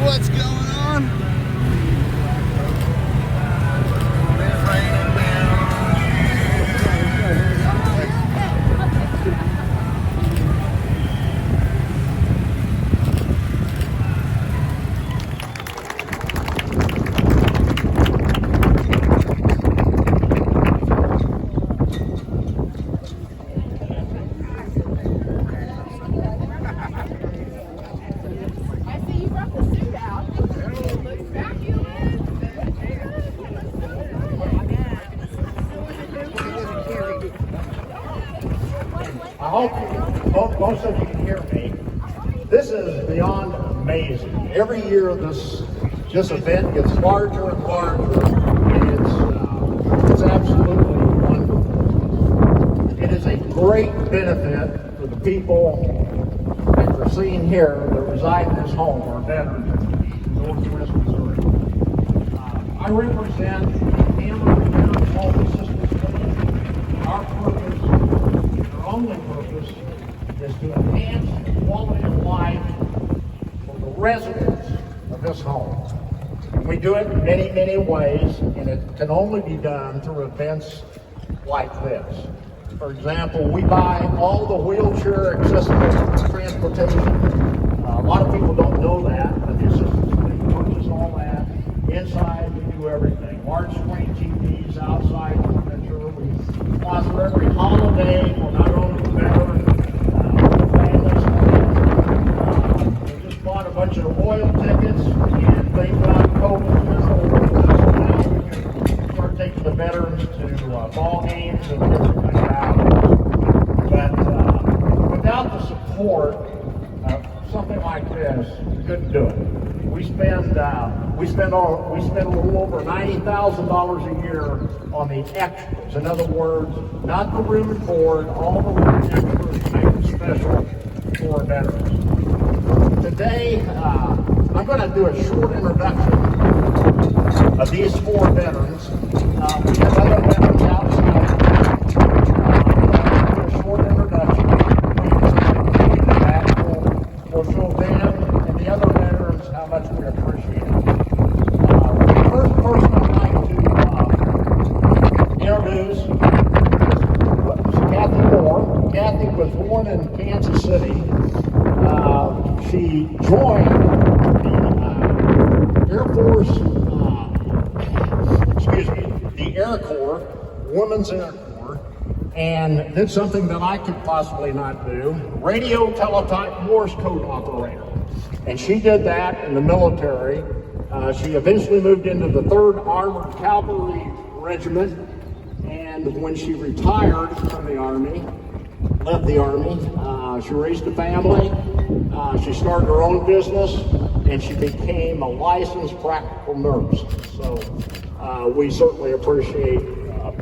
what's going on. It's raining down. I hope most of you can hear me. This is beyond amazing. Every year this event gets larger and larger, and it's absolutely wonderful. It is a great benefit for the people that you're seeing here that reside in this home, our veterans in Northwest Missouri. I represent Hammer Veterans Home Assistance Committee. Our purpose, our only purpose, is to enhance the quality of life for the residents of this home. And we do it in many, many ways, and it can only be done through events like this. For example, we buy all the wheelchair accessible transportation. A lot of people don't know that, but the assistance committee purchase all that. Inside, we do everything. Large screen TVs, outside furniture. We sponsor every holiday for not only the veterans, families. We just bought a bunch of oil tickets, and they've got COVID so now we can start taking the veterans to ball games and different kind of rallies. But without the support of something like this, we couldn't do it. We spend a little over $90,000 a year on the extras. In other words, not the room and board, all the extras to make it special for veterans. Today, I'm going to do a short introduction of these four veterans. We have other veterans outside. Do a short introduction. We'll show them and the other veterans how much we appreciate it. The first person I'd like to introduce is Kathy Moore. Kathy was born in Kansas City. She joined the Air Force, the Air Corps, Women's Air Corps, and did something that I could possibly not do, radio teletype Morse code operator. And she did that in the military. She eventually moved into the 3rd Armored Cavalry Regiment, and when she retired from the Army, left the Army, she raised a family, she started her own business, and she became a licensed practical nurse. So we certainly appreciate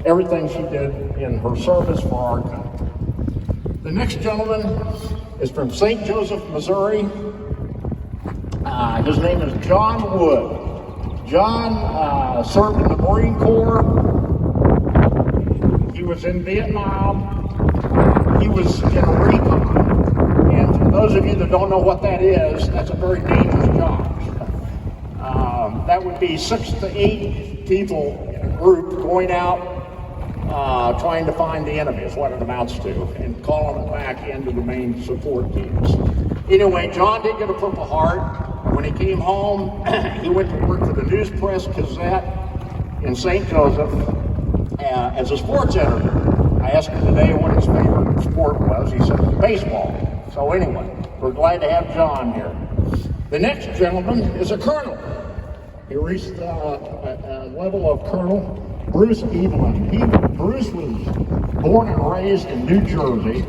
everything she did in her service for our country. The next gentleman is from St. Joseph, Missouri. His name is John Wood. John served in the Marine Corps. He was in Vietnam. He was in recon. And for those of you that don't know what that is, that's a very dangerous job. That would be 6 to 8 people in a group going out trying to find the enemy is what it amounts to, and calling it back into the main support teams. Anyway, John did get a Purple Heart. When he came home, he went to work for the News Press Gazette in St. Joseph as a sports editor. I asked him today what his favorite sport was. He said baseball. So anyway, we're glad to have John here. The next gentleman is a colonel. He reached a level of colonel. Bruce Evelyn. Bruce was born and raised in New Jersey.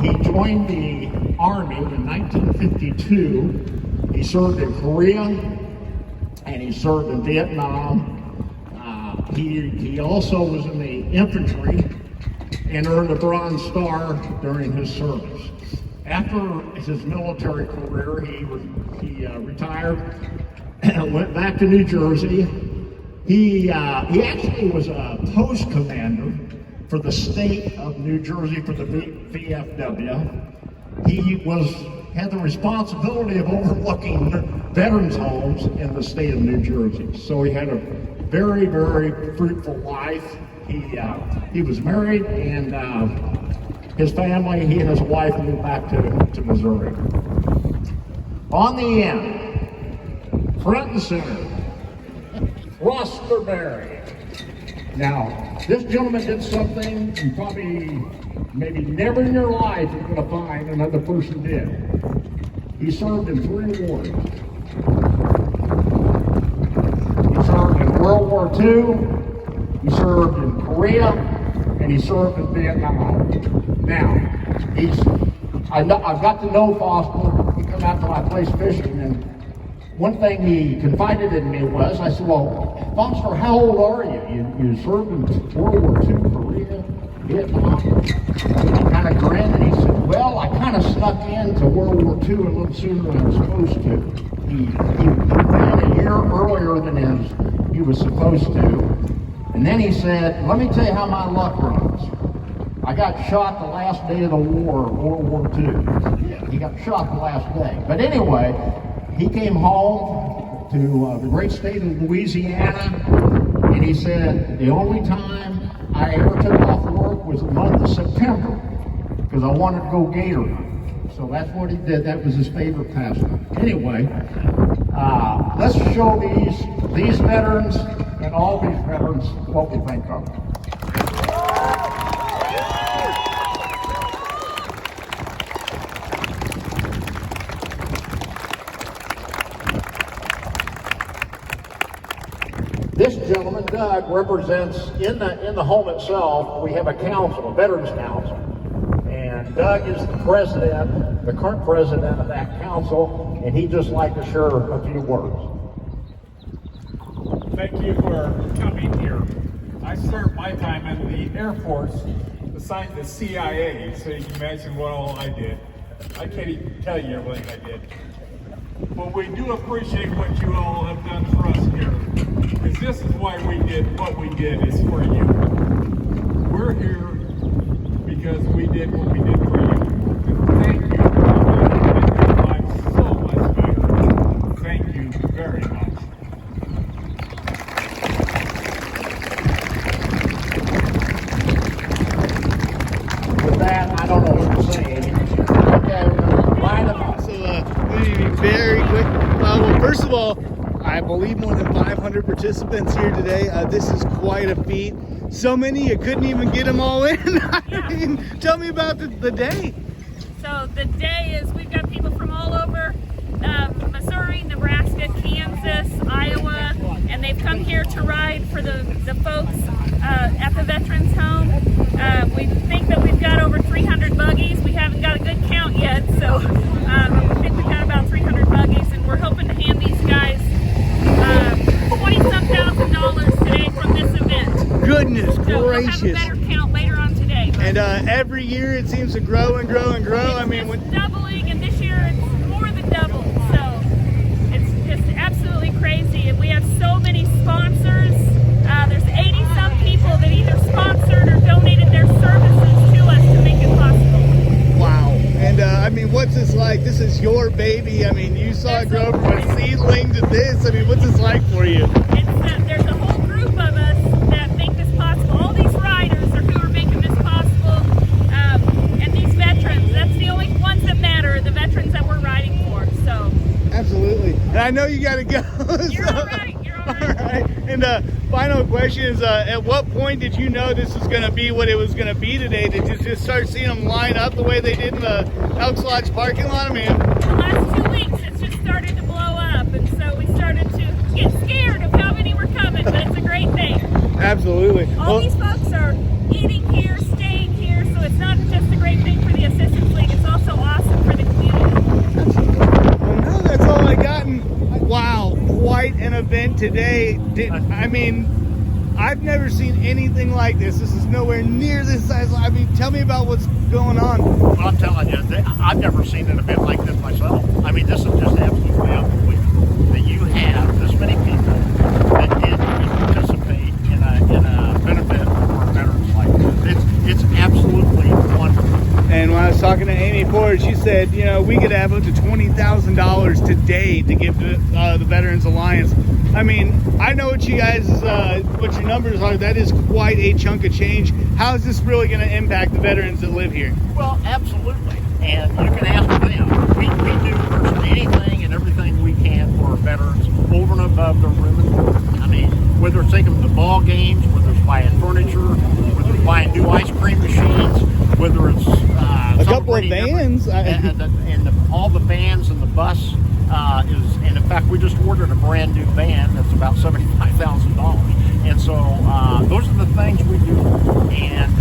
He joined the Army in 1952. He served in Korea, and he served in Vietnam. He also was in the infantry and earned a Bronze Star during his service. After his military career, he retired and went back to New Jersey. He actually was a post commander for the state of New Jersey for the VFW. He was had the responsibility of overlooking veterans homes in the state of New Jersey. So he had a very, very fruitful life. He was married, and his family, he and his wife, moved back to Missouri. On the end, front and center, Berry. Now, this gentleman did something you probably, maybe never in your life you're going to find another person did. He served in 3 wars. He served in World War II, he served in Korea, and he served in Vietnam. Now, I've got to know Foster. He come out to my place fishing, and one thing he confided in me was, I said, well, Foster, how old are you? You served in World War II, Korea, Vietnam. And he kind of grinned and he said, well, I kind of snuck into World War II a little sooner than I was supposed to. He ran a year earlier than he was supposed to. And then he said, let me tell you how my luck runs. I got shot the last day of the war, World War II. He got shot the last day. But anyway, he came home to the great state of Louisiana, and he said, the only time I ever took off work was the month of September, because I wanted to go gator hunt. So that's what he did. That was his favorite pastime. Anyway, let's show these veterans and all these veterans what we think of them. This gentleman, Doug, represents, in the home itself, we have a council, a veterans council. And Doug is the president, the current president of that council, and he'd just like to share a few words. Thank you for coming here. I served my time in the Air Force, assigned to the CIA, so you can imagine what all I did. I can't even tell you everything I did. But we do appreciate what you all have done for us here. Because this is why we did what we did, is for you. We're here because we did what we did for you. And thank you for making your life so much better. Thank you very much. With that, I don't know what to say. Okay, line them up. So we need to be very quick. Well, first of all, I believe more than 500 participants here today. This is quite a feat. So many, you couldn't even get them all in. I mean, tell me about the day. So the day is, we've got people from all over Missouri, Nebraska, Kansas, Iowa, and they've come here to ride for the folks at the Veterans Home. We think that we've got over 300 buggies. We haven't got a good count yet, so I think we've got about 300 buggies, and we're hoping to hand these guys $20-some thousand today from this event. Goodness So gracious. we'll have a better count later on today. And every year it seems to grow and grow and grow. I mean, It's doubling, and this year it's more than double. So it's just absolutely crazy. And we have so many sponsors. There's 80-some people that either sponsored or donated their services to us to make it possible. wow. And I mean, what's this like? This is your baby. I mean, you saw it grow from a seedling to this. I mean, what's this like for you? There's a whole group of us that make this possible. All these riders are who are making this possible. And these veterans, that's the only ones that matter, the veterans that we're riding for. So Absolutely. And I know you got to go. you're all right. You're all right. All right. And final question is, at what point did you know this was going to be what it was going to be today? Did you just start seeing them line up the way they did in the Elks Lodge parking lot? I mean, The last 2 weeks, it's just started to blow up, and so we started to get scared of how many were coming, but it's a great thing. absolutely. All these folks are eating here, staying here, so it's not just a great thing for the Assistance League, it's also awesome for the community. Well, no, that's all I got. And wow, quite an event today. I mean, I've never seen anything like this. This is nowhere near this size. I mean, tell me about what's going on. Well, I'm telling you, I've never seen an event like this myself. I mean, this is just absolutely unbelievable that you have this many people that did participate in a benefit for veterans like this. It's absolutely wonderful. And when I was talking to Amy Ford, she said, you know, we could have up to $20,000 today to give to the Veterans Alliance. I mean, I know what you guys, what your numbers are. That is quite a chunk of change. How is this really going to impact the veterans that live here? Well, absolutely. And you can ask them. We do virtually anything and everything we can for our veterans over and above the room and board. I mean, whether it's taking them to ball games, whether it's buying furniture, whether it's buying new ice cream machines, whether it's a couple of vans, all the vans and the bus and in fact, we just ordered a brand new van that's about $75,000. And so those are the things we do, and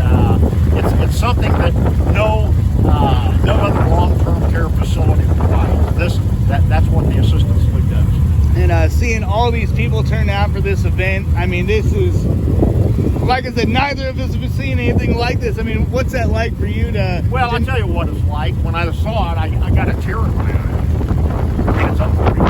it's something that no other long-term care facility provides. That's what the Assistance League does. And seeing all these people turn out for this event, I mean, this is, like I said, neither of us have seen anything like this. I mean, what's that like for you to... Well, I'll tell you what it's like. When I saw it, I got a tear in my eye. It's unbelievable.